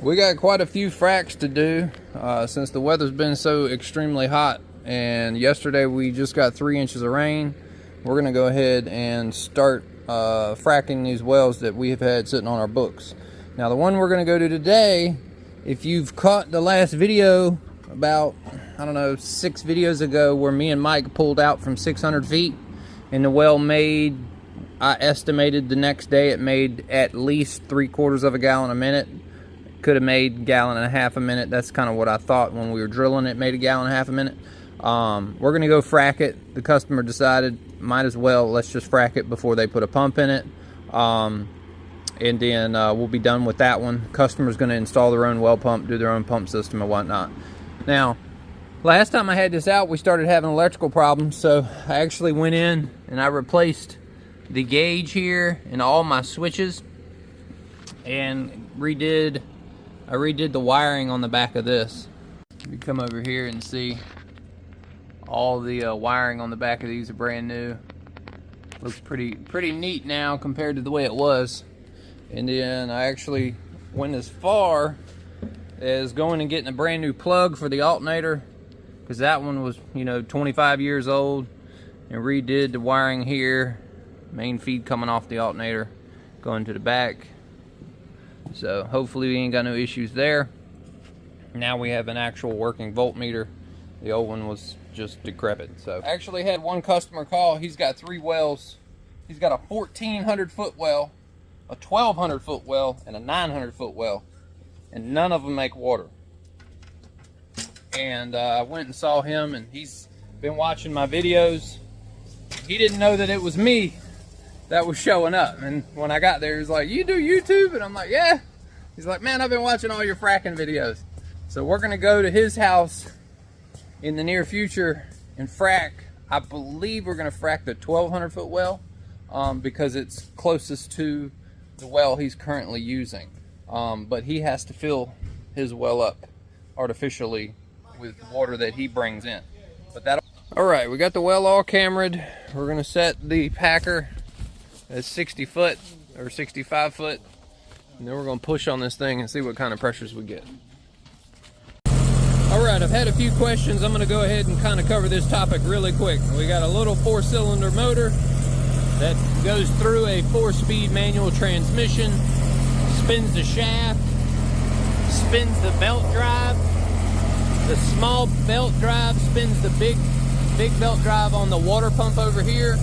We got quite a few fracks to do since the weather's been so extremely hot, and yesterday we just got 3 inches of rain. We're gonna go ahead and start fracking these wells that we have had sitting on our books. Now the one we're gonna go to today, if you've caught the last video about, I don't know, 6 videos ago, where me and Mike pulled out from 600 feet and the well made, I estimated the next day it made at least 3/4 of a gallon a minute. Could have made 1.5 gallons a minute. That's kind of what I thought when we were drilling it, made 1.5 gallons a minute. We're gonna go frack it. The customer decided, might as well, let's just frack it before they put a pump in it. And then we'll be done with that one. Customer's gonna install their own well pump, do their own pump system and whatnot. Now, last time I had this out, we started having electrical problems, so I actually went in and I replaced the gauge here and all my switches, and I redid the wiring on the back of this. You come over here and see all the wiring on the back of these are brand new. Looks pretty neat now compared to the way it was. And then I actually went as far as going and getting a brand new plug for the alternator, because that one was, you know, 25 years old, and redid the wiring here. Main feed coming off the alternator, going to the back. So hopefully we ain't got no issues there. Now we have an actual working voltmeter. The old one was just decrepit. So I actually had one customer call. He's got 3 wells. He's got a 1,400-foot well, a 1,200-foot well, and a 900-foot well, and none of them make water. And I went and saw him, and he's been watching my videos. He didn't know that it was me that was showing up, and when I got there, he's like, "You do YouTube?" And I'm like, "Yeah." He's like, "Man, I've been watching all your fracking videos." So we're gonna go to his house in the near future and frack. I believe we're gonna frack the 1,200-foot well because it's closest to the well he's currently using. But he has to fill his well up artificially with water that he brings in. But that. All right, we got the well all cameraed. We're gonna set the packer at 60 foot or 65 foot, and then we're going to push on this thing and see what kind of pressures we get. All right, I've had a few questions. I'm going to go ahead and kind of cover this topic really quick. We got a little 4-cylinder motor that goes through a 4-speed manual transmission, spins the shaft, spins the belt drive. The small belt drive spins the big belt drive on the water pump over here,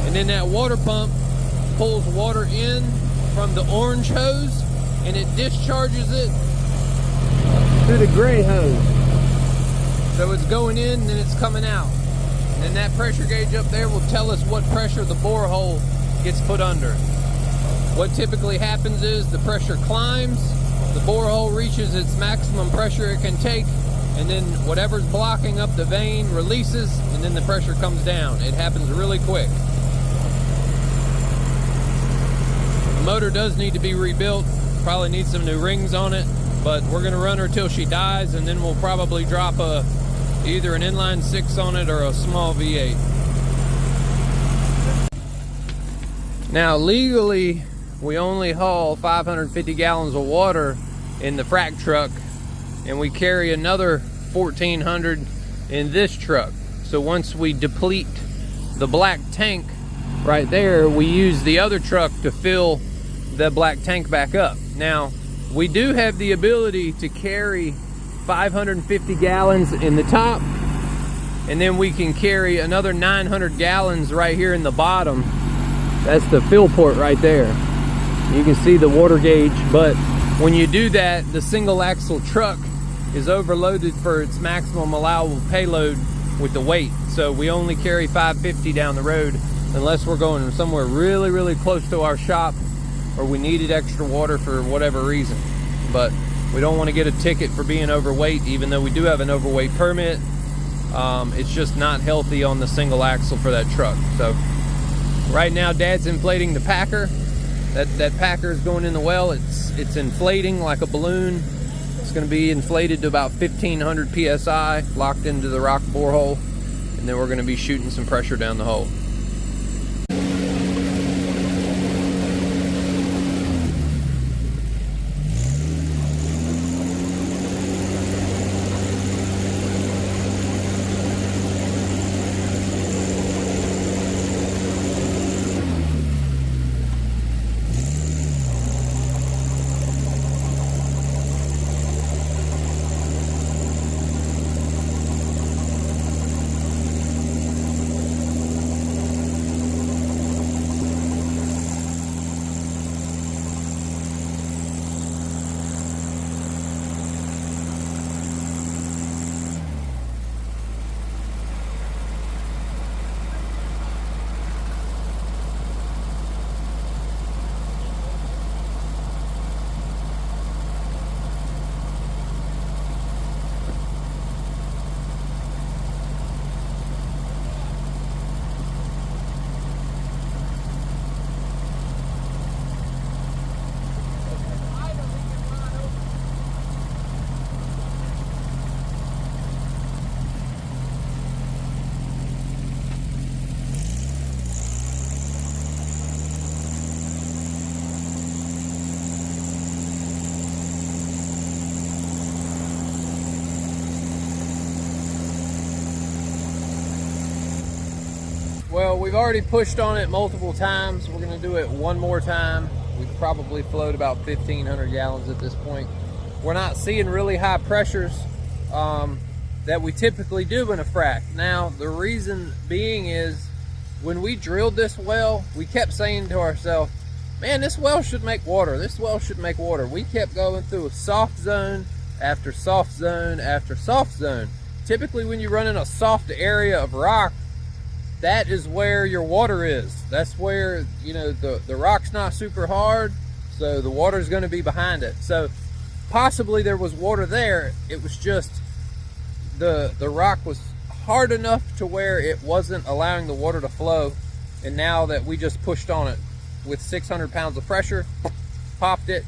and then that water pump pulls water in from the orange hose and it discharges it to the gray hose. So it's going in and then it's coming out. And that pressure gauge up there will tell us what pressure the borehole gets put under. What typically happens is the pressure climbs, the borehole reaches its maximum pressure it can take, and then whatever's blocking up the vein releases, and then the pressure comes down. It happens really quick. Motor does need to be rebuilt, probably needs some new rings on it, but we're going to run her till she dies, and then we'll probably drop either an inline 6 on it or a small V8. Now legally we only haul 550 gallons of water in the frac truck, and we carry another 1,400 in this truck. So once we deplete the black tank right there, we use the other truck to fill the black tank back up. Now, we do have the ability to carry 550 gallons in the top, and then we can carry another 900 gallons right here in the bottom. That's the fill port right there. You can see the water gauge, but when you do that, the single axle truck is overloaded for its maximum allowable payload with the weight. So we only carry 550 down the road unless we're going somewhere really, really close to our shop, or we needed extra water for whatever reason. But we don't want to get a ticket for being overweight, even though we do have an overweight permit. It's just not healthy on the single axle for that truck. So right now Dad's inflating the packer. That packer is going in the well. It's inflating like a balloon. It's going to be inflated to about 1,500 psi, locked into the rock borehole, and then we're going to be shooting some pressure down the hole. Well, we've already pushed on it multiple times. We're gonna do it one more time. We've probably flowed about 1,500 gallons at this point. We're not seeing really high pressures that we typically do in a frac. Now, the reason being is when we drilled this well, we kept saying to ourselves, man, this well should make water. This well should make water. We kept going through a soft zone after soft zone after soft zone. Typically, when you run in a soft area of rock, that is where your water is. That's where, you know, the rock's not super hard, so the water is going to be behind it. So possibly there was water there. It was just the rock was hard enough to where it wasn't allowing the water to flow. And now that we just pushed on it with 600 pounds of pressure, popped it,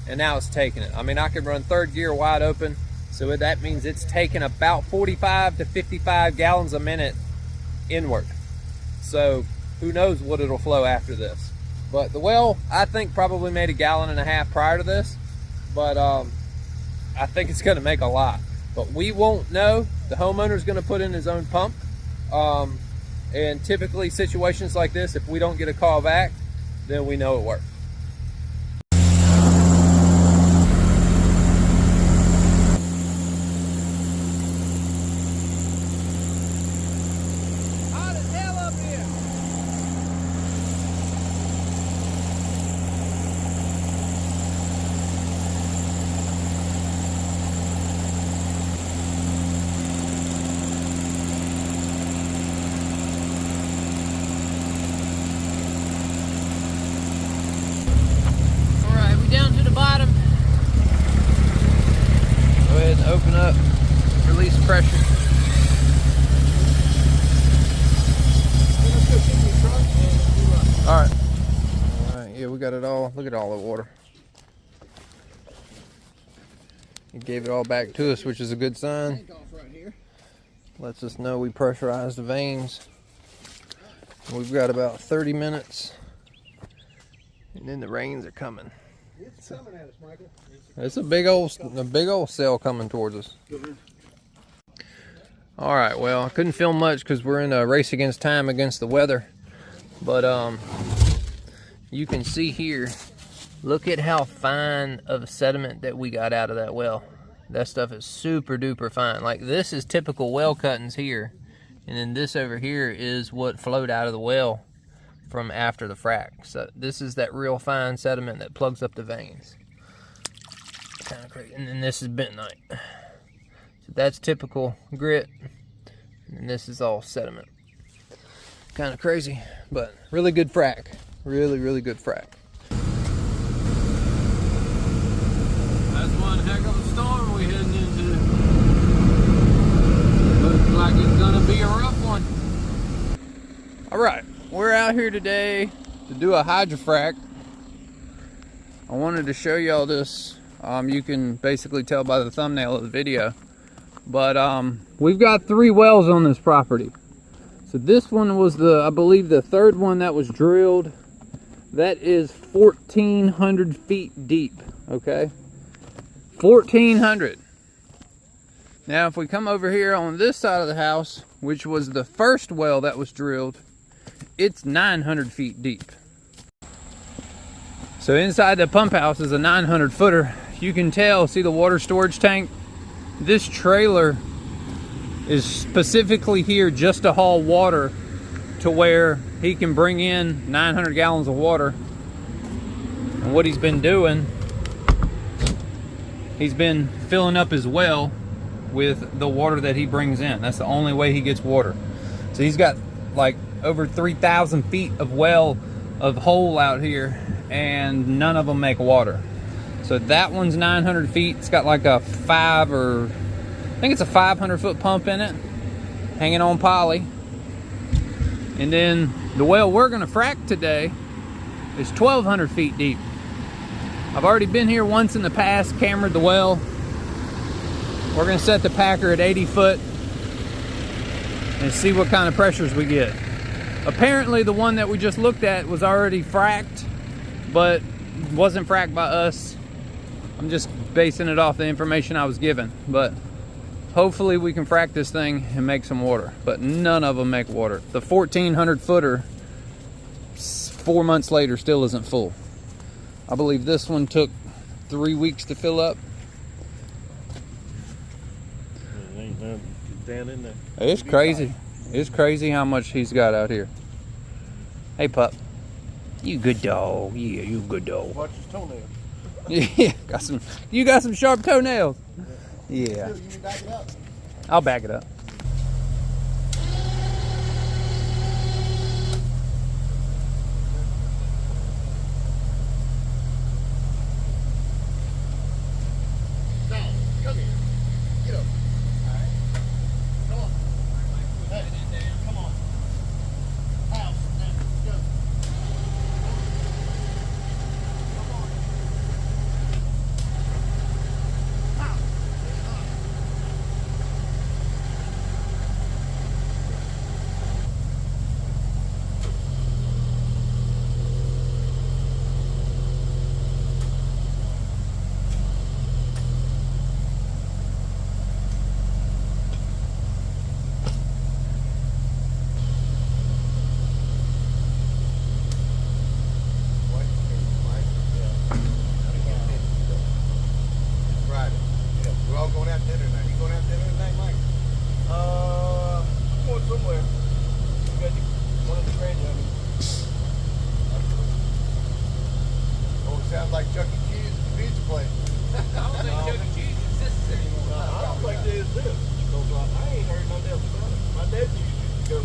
and now it's taking it. I mean, I can run third gear wide open, so that means it's taking about 45 to 55 gallons a minute inward. So who knows what it'll flow after this. But the well, I think, probably made 1.5 gallons prior to this, but I think it's gonna make a lot. But we won't know. The homeowner's gonna put in his own pump. And typically situations like this, if we don't get a call back, then we know it worked. Open up, release pressure. All right, yeah, we got it all. Look at all the water. He gave it all back to us, which is a good sign. Lets us know we pressurized the veins. We've got about 30 minutes, and then the rains are coming. It's coming at us, Michael. It's a big old cell coming towards us. All right, well, I couldn't film much because we're in a race against time against the weather. But you can see here, look at how fine of sediment that we got out of that well. That stuff is super duper fine. Like, this is typical well cuttings here. And then this over here is what flowed out of the well from after the frac. So this is that real fine sediment that plugs up the veins. Kind of crazy. And then this is bentonite. So that's typical grit, and this is all sediment. Kind of crazy, but really good frac. Really good frac. That's one heck of a storm we're heading into. Looks like it's gonna be a rough one. All right. We're out here today to do a hydrofrack. I wanted to show y'all this. You can basically tell by the thumbnail of the video. But we've got 3 wells on this property. So this one was I believe the 3rd one that was drilled. That is 1,400 feet deep, okay? 1,400. Now if we come over here on this side of the house, which was the first well that was drilled, it's 900 feet deep. So inside the pump house is a 900 footer. You can tell, see the water storage tank? This trailer is specifically here just to haul water to where he can bring in 900 gallons of water. And what he's been doing, he's been filling up his well with the water that he brings in. That's the only way he gets water. So he's got like over 3,000 feet of well of hole out here, and none of them make water. So that one's 900 feet. It's got like a I think it's a 500 foot pump in it, hanging on poly. And then the well we're gonna frack today is 1,200 feet deep. I've already been here once in the past, cambered the well. We're gonna set the packer at 80 foot and see what kind of pressures we get. Apparently the one that we just looked at was already fracked, but wasn't fracked by us. I'm just basing it off the information I was given, but hopefully we can frack this thing and make some water, but none of them make water. The 1,400 footer 4 months later still isn't full. I believe this one took 3 weeks to fill up. Down in there. It's crazy. It's crazy how much he's got out here. Hey, pup. You good dog. Yeah, you good dog. Watch his toenails. Yeah, you got some sharp toenails. Yeah. You back it up. I'll back it up. Now, come here. Get up. Alright. Come on. Hey, come on. House. Now, go. Come on. House. Friday. Yeah. We're all going out to dinner tonight. You going out to dinner tonight, Mike? I'm going somewhere. You got one of the grandyoungers. Oh, it sounds like Chuck E. Cheese at the pizza place. I don't think Chuck E. Cheese exists anymore. I don't think there is this. I ain't heard nothing else about it. My dad used to go.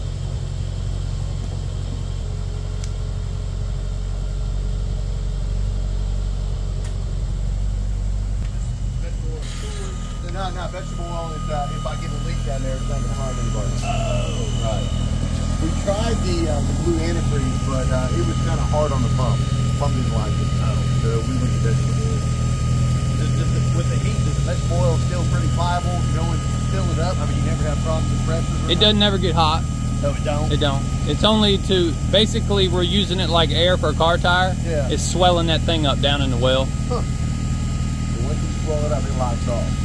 No, vegetable oil is if I get a leak down there, it's not going to harm anybody. Oh, Right. We tried the blue antifreeze, but it was kind of hard on the pump. The pump didn't like it. So we went to vegetable oil. With the heat, does the vegetable oil still pretty pliable? You know, when you fill it up, I mean, you never have problems with pressure? It doesn't ever get hot. No, it don't? It don't. It's only to, basically we're using it like air for a car tire. Yeah. It's swelling that thing up down in the well. Huh. So once you swell it up, it locks off.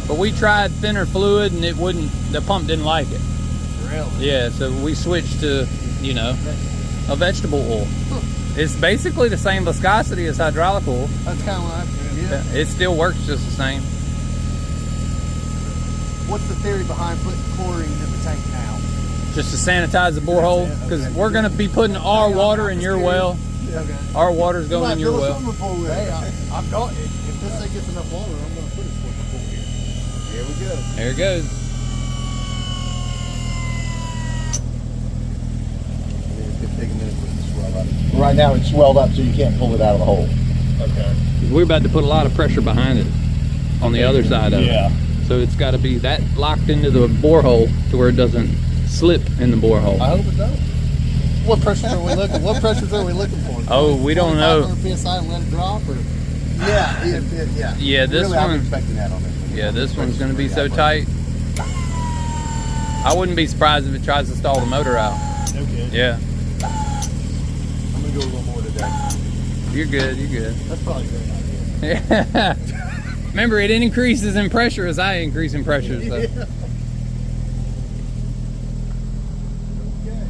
But we tried thinner fluid and it wouldn't, the pump didn't like it. Really? Yeah, so we switched to, you know, a vegetable oil. It's basically the same viscosity as hydraulic oil. That's kind of what I'm doing. Yeah. It still works just the same. What's the theory behind putting chlorine in the tank now? Just to sanitize the borehole, because Okay. we're going to be putting our water in your well. Okay. Our water's going in your well. Hey, I'm going. If this thing gets enough water, I'm going to put a swimming pool here. Here we go. There it goes. It'll take a minute for it to swell up. Right now it's swelled up so you can't pull it out of the hole. Okay. We're about to put a lot of pressure behind it on the other side of Yeah. it. So it's got to be that locked into the borehole to where it doesn't slip in the borehole. I hope it does. What pressures are we looking? What pressures are we looking for? Oh, we don't know. 500 psi and let it drop, or yeah. Yeah, this really, I'm one. expecting that on this one. Yeah, this one's going to be so tight. I wouldn't be surprised if it tries to stall the motor out. Okay. Yeah, I'm gonna go a little more today. you're good. You're good. That's probably a great idea. Yeah. Remember, it increases in pressure as I increase in pressure. So. Yeah. Okay.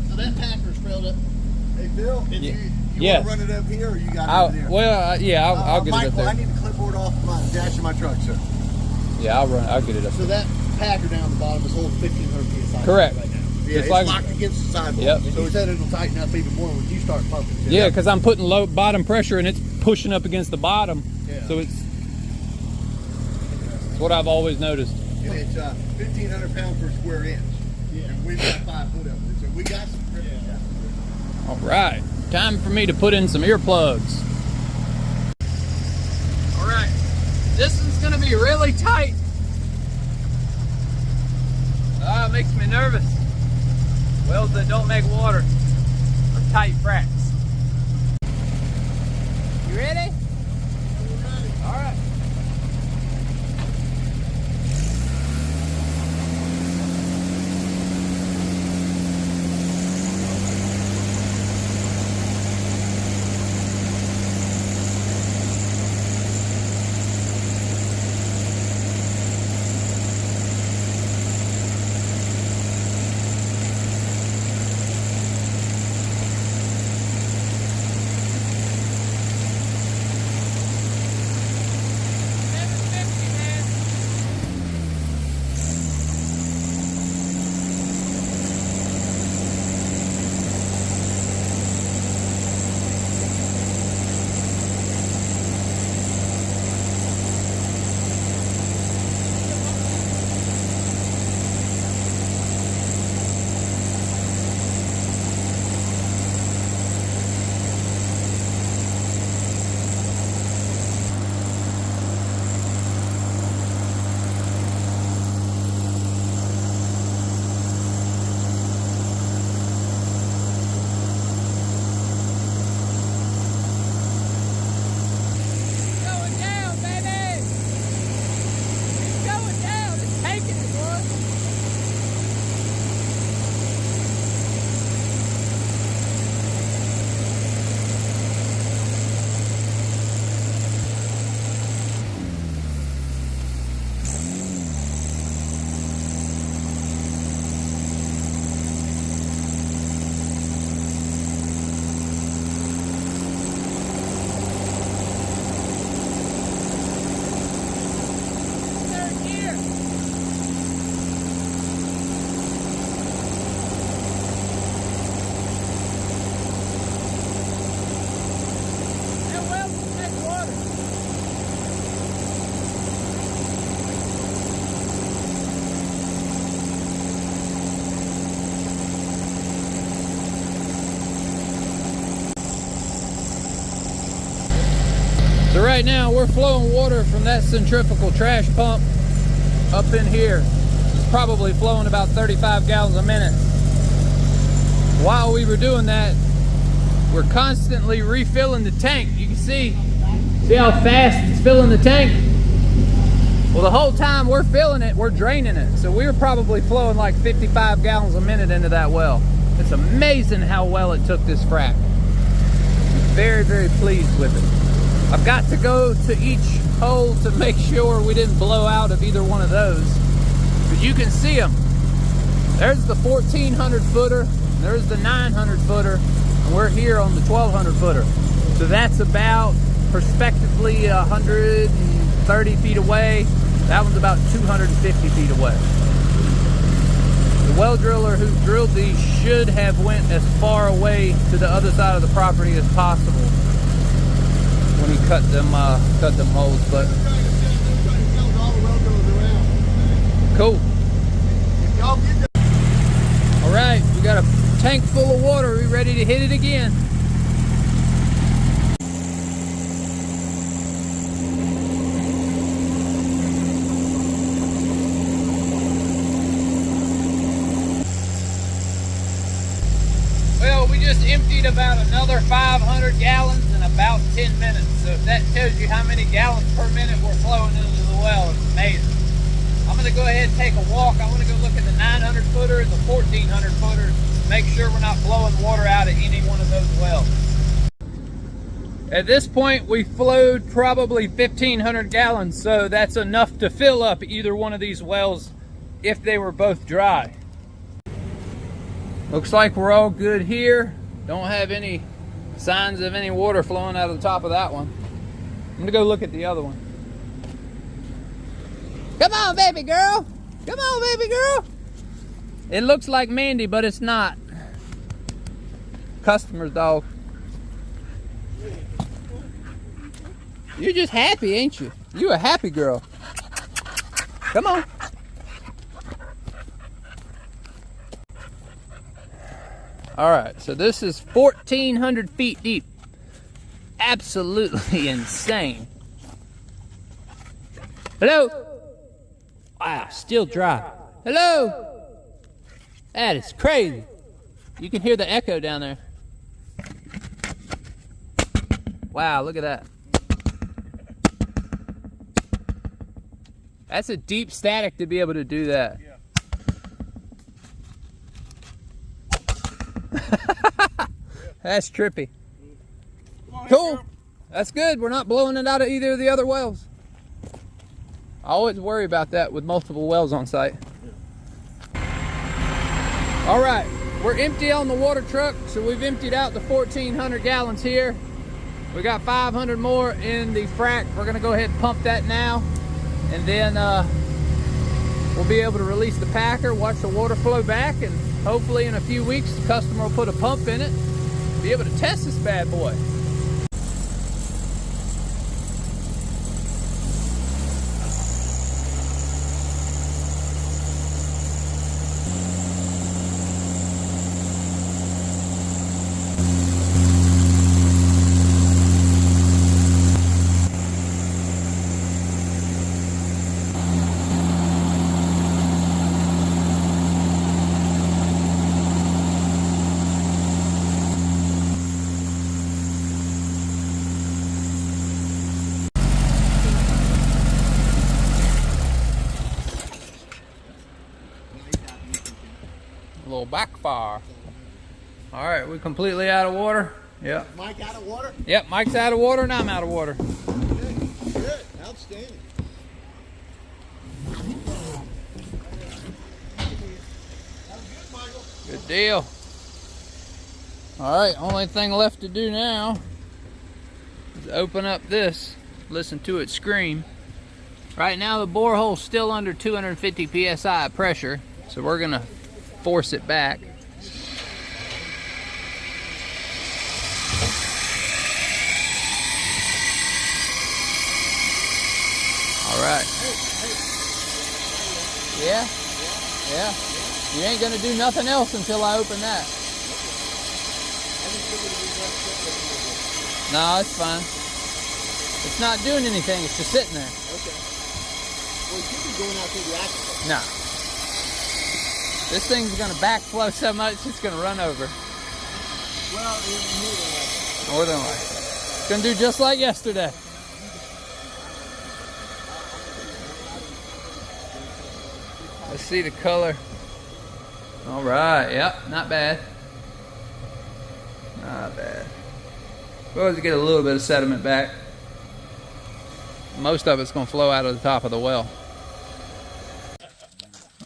So that packer's filled up. Hey, Bill, Yeah. you Yes. want to run it up here, or you got I'll, it over there? well, yeah, I'll get it up Michael, there. I need the clipboard off my dash of my truck, sir. Yeah, I'll get it up So there. that packer down the bottom is holding 1,500 psi. Correct. Right now. Yeah, Just it's like- locked against the sidewall. Yep. So he said it'll tighten up even more when you start pumping. Yeah, because I'm putting low bottom pressure and it's pushing up against the bottom. Yeah. So it's what I've always noticed. And it's 1,500 pounds per square inch. Yeah. And we've got 5 foot of it. So we got some grip. Yeah. All right, time for me to put in some earplugs. All right, this is gonna be really tight. Ah, it makes me nervous. Wells that don't make water are tight fracks. You ready? All right. So right now we're flowing water from that centrifugal trash pump up in here. It's probably flowing about 35 gallons a minute. While we were doing that, we're constantly refilling the tank. You can see how fast it's filling the tank? Well, the whole time we're filling it, we're draining it. So we were probably flowing like 55 gallons a minute into that well. It's amazing how well it took this frac. Very, very pleased with it. I've got to go to each hole to make sure we didn't blow out of either one of those. But you can see them. There's the 1,400 footer, there's the 900 footer, and we're here on the 1,200 footer. So that's about, prospectively, 130 feet away. That one's about 250 feet away. The well driller who drilled these should have went as far away to the other side of the property as possible when he cut them holes. But cool. All right, we got a tank full of water. We ready to hit it again. Well, we just emptied about another 500 gallons in about 10 minutes. So if that tells you how many gallons per minute we're flowing into the well, it's amazing. I'm going to go ahead and take a walk. I want to go look at the 900 footer and the 1,400 footer, make sure we're not blowing water out of any one of those wells. At this point, we flowed probably 1,500 gallons, so that's enough to fill up either one of these wells if they were both dry. Looks like we're all good here. Don't have any signs of any water flowing out of the top of that one. I'm gonna go look at the other one. Come on, baby girl. Come on, baby girl. It looks like Mandy, but it's not. Customer's dog. You're just happy, ain't you? You a happy girl. Come on. All right, so this is 1,400 feet deep. Absolutely insane. Hello? Wow, still dry. Hello? That is crazy. You can hear the echo down there. Wow, look at that. That's a deep static to be able to do that. Yeah. That's trippy. Cool. That's good. We're not blowing it out of either of the other wells. I always worry about that with multiple wells on site. All right, we're empty on the water truck, so we've emptied out the 1,400 gallons here. We got 500 more in the frac. We're gonna go ahead and pump that now, and then we'll be able to release the packer, watch the water flow back, and hopefully in a few weeks the customer will put a pump in it, be able to test this bad boy. A little backfire. All right, we completely out of water. Yep. Mike out of water? Yep, Mike's out of water and I'm out of water. Good, good, outstanding. Good deal. All right, only thing left to do now is open up this, listen to it scream. Right now the borehole's still under 250 psi pressure, so we're gonna force it back. All right. Yeah? Yeah. You ain't gonna do nothing else until I open that. No, it's fine. It's not doing anything. It's just sitting there. Okay. Well, it should be going out through the aquifer. No. This thing's going to backflow so much it's going to run over. Well, it's more than likely. More than likely. It's going to do just like yesterday. Let's see the color. All right. Yep. Not bad. Not bad. We always get a little bit of sediment back. Most of it's going to flow out of the top of the well.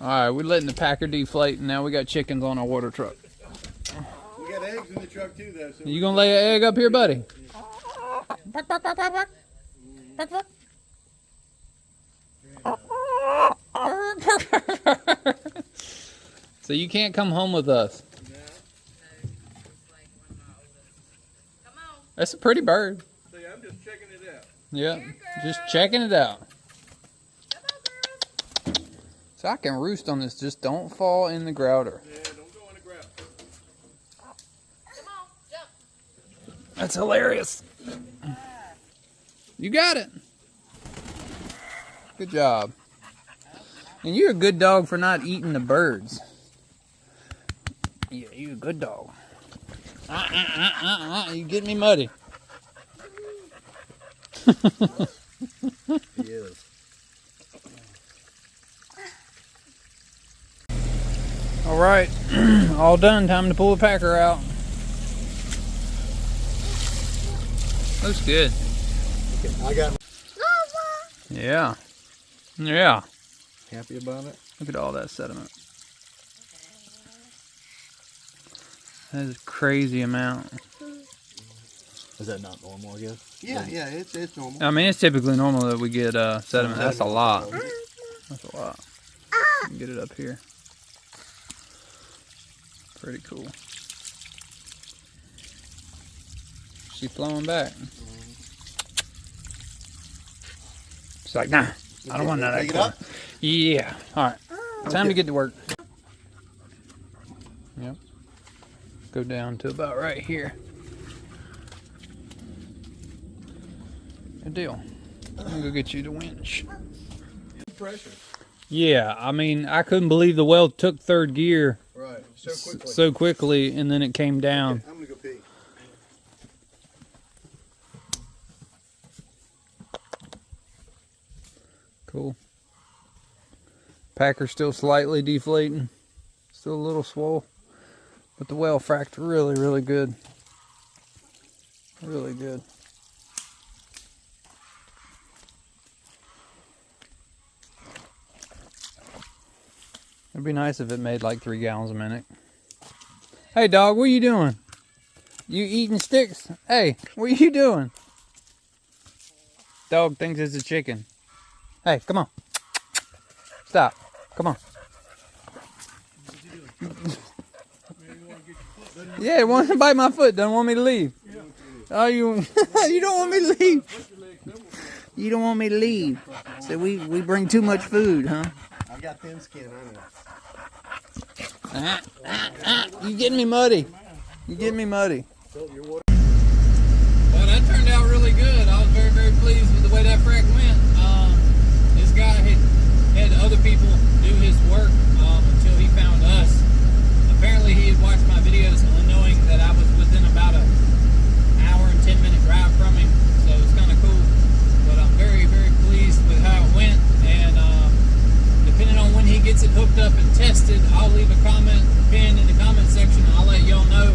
All right, we're letting the packer deflate, and now we got chickens on our water truck. We got eggs in the truck too, though. So You gonna lay an egg up here, buddy? So you can't come home with us. That's a pretty bird. See, I'm just checking it out. Yeah, just checking it out. So I can roost on this. Just don't fall in the grouter. Yeah, don't go in the ground. Come on, jump. That's hilarious. You got it. Good job. And you're a good dog for not eating the birds. Yeah, you're a good dog. You get me muddy. he is. All right, all done. Time to pull the packer out. Looks good. Okay, I got. Yeah. Yeah. Happy about it? Look at all that sediment. That is a crazy amount. Is that not normal, I guess? Yeah, it's normal. I mean, it's typically normal that we get sediment. That's a lot. That's a lot. Get it up here. Pretty cool. She flowing back. She's like, nah, I don't want none of Take it that. up? Yeah. All right. Time to get to work. Yep. Go down to about right here. Good deal. I'm gonna go get you the winch. Pressure. Yeah, I mean, I couldn't believe the well took third gear Right. So quickly. so quickly, and then it came down. Okay, I'm gonna go pee. Cool. Packer's still slightly deflating. Still a little swole. But the well fracked really, really good. Really good. It'd be nice if it made like 3 gallons a minute. Hey dog, what are you doing? You eating sticks? Hey, what are you doing? Dog thinks it's a chicken. Hey, come on. Stop. Come on. Yeah, it wants to bite my foot. Doesn't want me to leave. Oh, you you don't want me to leave. You don't want me to leave. So we bring too much food, huh? I've got thin skin, I know. You getting me muddy. You getting me muddy. So your water. Well, that turned out really good. I was very, very pleased with the way that frack went. This guy had other people do his work until he found us. Apparently, he had watched my videos unknowing that I was within about an hour and 10-minute drive from him. So it's kind of cool. But I'm very, very pleased with how it went. And depending on when he gets it hooked up and tested, I'll leave a comment pinned in the comment section. I'll let y'all know